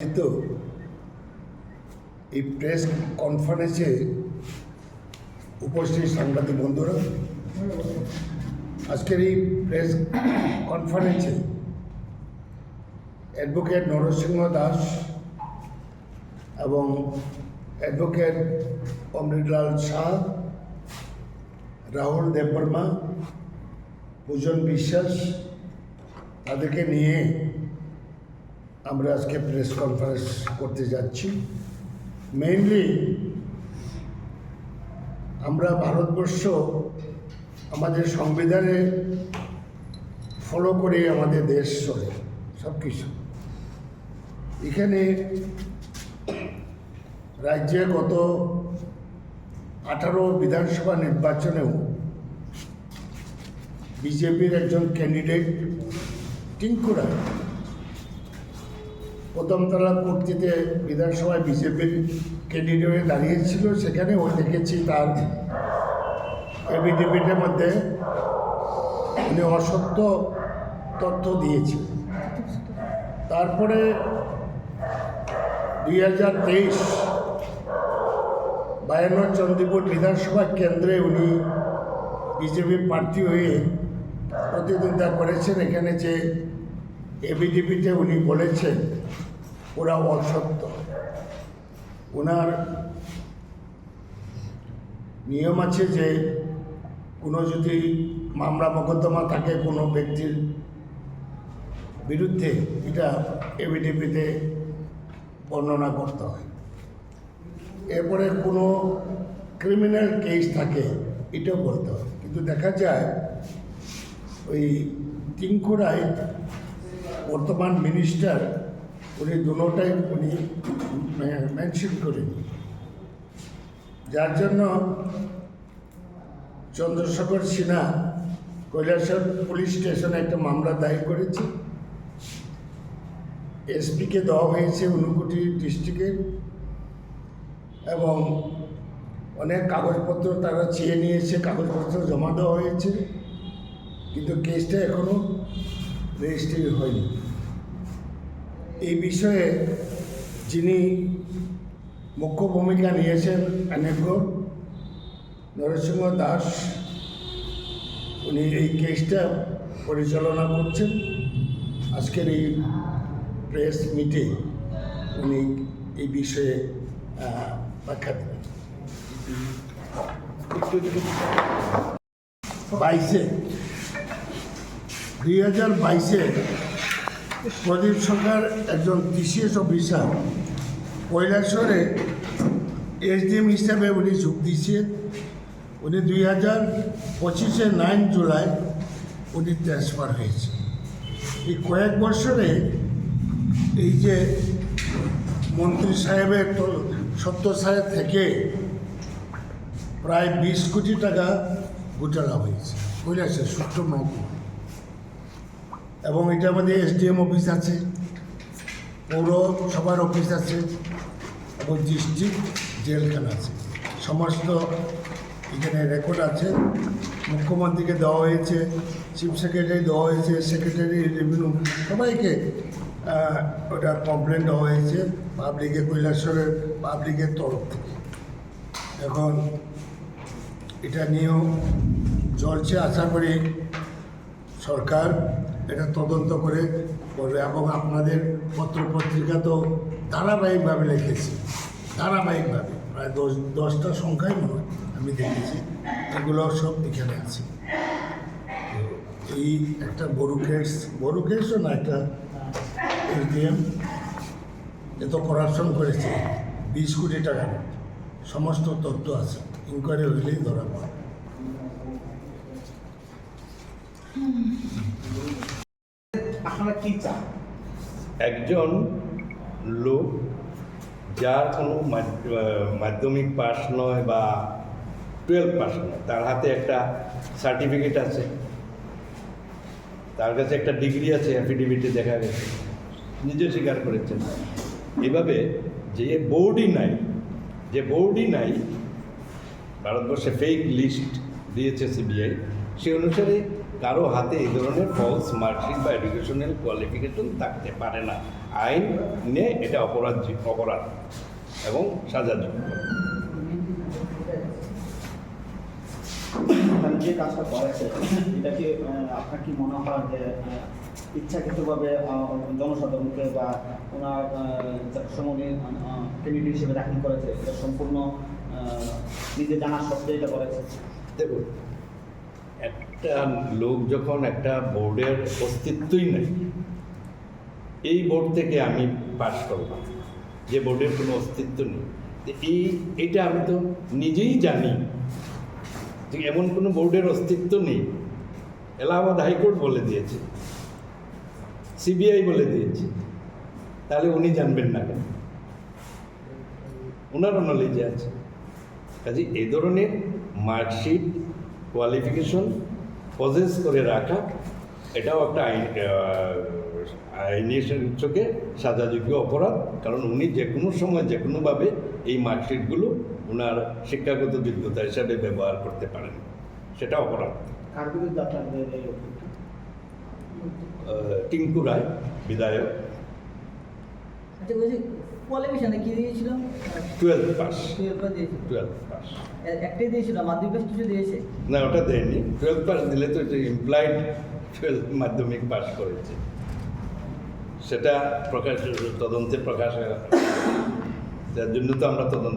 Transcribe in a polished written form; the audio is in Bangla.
তো এই প্রেস কনফারেন্সে উপস্থিত সাংবাদিক বন্ধুরা, আজকের এই প্রেস কনফারেন্সে অ্যাডভোকেট নরসিংহ দাস এবং অ্যাডভোকেট অমৃতলাল শাহ, রাহুল দেববর্মা, পূজন বিশ্বাস, তাদেরকে নিয়ে আমরা আজকে প্রেস কনফারেন্স করতে যাচ্ছি। মেইনলি আমরা ভারতবর্ষ আমাদের সংবিধানে ফলো করে আমাদের দেশ চলে সব কিছু। এখানে রাজ্যে গত 18 বিধানসভা নির্বাচনেও বিজেপির একজন ক্যান্ডিডেট টিঙ্কু রায় প্রথমতলা কর্তৃতে বিধানসভায় বিজেপির ক্যান্ডিডেট দাঁড়িয়েছিল। সেখানে ওই দেখেছি তার এফিডেভিটের মধ্যে উনি অসত্য তথ্য দিয়েছে। তারপরে 2023 52 চন্দ্রপুর বিধানসভা কেন্দ্রে উনি বিজেপি প্রার্থী হয়ে প্রতিদ্বন্দ্বিতা করেছেন। এখানে যে এফিডেভিটে উনি বলেছেন ওরা অসত্য। ওনার নিয়ম আছে যে কোনো যদি মামলা মোকদ্দমা থাকে কোনো ব্যক্তির বিরুদ্ধে, এটা এফিডেভিটে বর্ণনা করতে হয়। এরপরে কোনো ক্রিমিনাল কেস থাকে এটাও বলতে হয়। কিন্তু দেখা যায় ওই টিঙ্কু রায় বর্তমান মিনিস্টার, উনি দুটোটাই উনি মেনশন করেনি, যার জন্য চন্দ্রশেখর সিনহা কৈলাসহর পুলিশ স্টেশনে একটা মামলা দায়ের করেছে। এসপিকে দেওয়া হয়েছে ঊনকোটি ডিস্ট্রিক্টের, এবং অনেক কাগজপত্র তারা চেয়ে নিয়েছে, কাগজপত্র জমা দেওয়া হয়েছে, কিন্তু কেসটা এখনও রেজিস্ট্রি হয়নি। এই বিষয়ে যিনি মুখ্য ভূমিকা নিয়েছেন অনেক নরসিংহ দাস, উনি এই কেসটা পরিচালনা করছেন। আজকের এই প্রেস মিটে উনি এই বিষয়ে ব্যাখ্যা দেবেন। 2022 প্রদীপ সরকার একজন টিসিএস অফিসার কৈলাসহরে এসডিএম হিসাবে উনি যোগ দিয়েছেন। উনি 2025 9 জুলাই উনি ট্রান্সফার হয়েছে। এই কয়েক বছরে এই যে মন্ত্রী সাহেবের সত্য সাহেব থেকে প্রায় 20 কোটি টাকা ঘোটালা হয়েছে কৈলাসের সূত্র মহকুমা। এবং এটার মধ্যে এসডিএম অফিস আছে, পৌরসভার অফিস আছে, এবং ডিস্ট্রিক্ট জেলখানা আছে। সমস্ত এখানে রেকর্ড আছে। মুখ্যমন্ত্রীকে দেওয়া হয়েছে, চিফ সেক্রেটারি দেওয়া হয়েছে, সেক্রেটারি রেভিনিউ, সবাইকে ওটা কমপ্লেন দেওয়া হয়েছে পাবলিকে, কৈলাসহরের পাবলিকের তরফ থেকে। এখন এটা নিয়েও চলছে। আশা করি সরকার এটা তদন্ত করে করবে। এবং আপনাদের পত্রপত্রিকা তো ধারাবাহিকভাবে লিখেছে, ধারাবাহিকভাবে প্রায় 10টা সংখ্যাই মনে হয় আমি দেখেছি, এগুলো সব এখানে আছে। তো এই একটা বড় কেসও না, একটা এসডিএম এত করাপশন করেছে 20 কোটি টাকা, সমস্ত তথ্য আছে, ইনকোয়ারি হইলেই ধরা পড়ে। আপনারা কি চান? একজন লোক যার কোনো মাধ্যমিক পাস নয় বা 12 পাস নয়, তার হাতে একটা সার্টিফিকেট আছে, তার কাছে একটা ডিগ্রি আছে, অ্যাফিডেভিটে দেখা গেছে, নিজে স্বীকার করেছেন। এভাবে যে বোর্ডই নাই, ভারতবর্ষে ফেক লিস্ট দিয়েছে সিবিআই, সে অনুসারে কারো হাতে এই ধরনের ফলস মার্কশিট বা এডুকেশনাল কোয়ালিফিকেশন থাকতে পারে না। আইনে এটা অপরাধ এবং সাজাযোগ্য। তাহলে যে কাজটা করেছে এটা কি আপনার কি মনে হয় যে ইচ্ছাকৃতভাবে জনসাধারণকে বা ওনার সমন্বয় ক্যান্ডিডেট হিসেবে দাখিল করেছে, এটা সম্পূর্ণ নিজে জানার সত্ত্বে এটা করেছে? দেখুন, একটা লোক যখন একটা বোর্ডের অস্তিত্বই নেই, এই বোর্ড থেকে আমি পাস করব, যে বোর্ডের কোনো অস্তিত্ব নেই, তো এইটা আমি তো নিজেই জানি যে এমন কোনো বোর্ডের অস্তিত্ব নেই। এলাহাবাদ হাইকোর্ট বলে দিয়েছে, সিবিআই বলে দিয়েছে, তাহলে উনি জানবেন না কেন? ওনারও নলেজে আছে। কাজে এই ধরনের মার্কশিট, কোয়ালিফিকেশন পজেস করে রাখা, এটাও একটা আইনের চোখে সাজাযোগ্য অপরাধ। কারণ উনি যে কোনো সময় যে কোনোভাবে এই মার্কশিটগুলো ওনার শিক্ষাগত যোগ্যতা হিসাবে ব্যবহার করতে পারেন, সেটা অপরাধ। কার বিরুদ্ধে আপনাদের এই অভিযোগটা? টিঙ্কু রায়, বিধায়ক, আচ্ছা বলছি কোয়ালিফিকেশনে কি দিয়েছিল? 12 পাস। 12 দিয়েছিল। 12 পাস একটাই দিয়েছিল, মাধ্যমিক পাস কিছু দিয়েছে? না, ওটা দেয়নি। 12 পাস দিলে তো এটা ইমপ্লাইড 12 মাধ্যমিক পাস করেছে, সেটা তদন্তে প্রকাশ, যার জন্য তো আমরা তদন্ত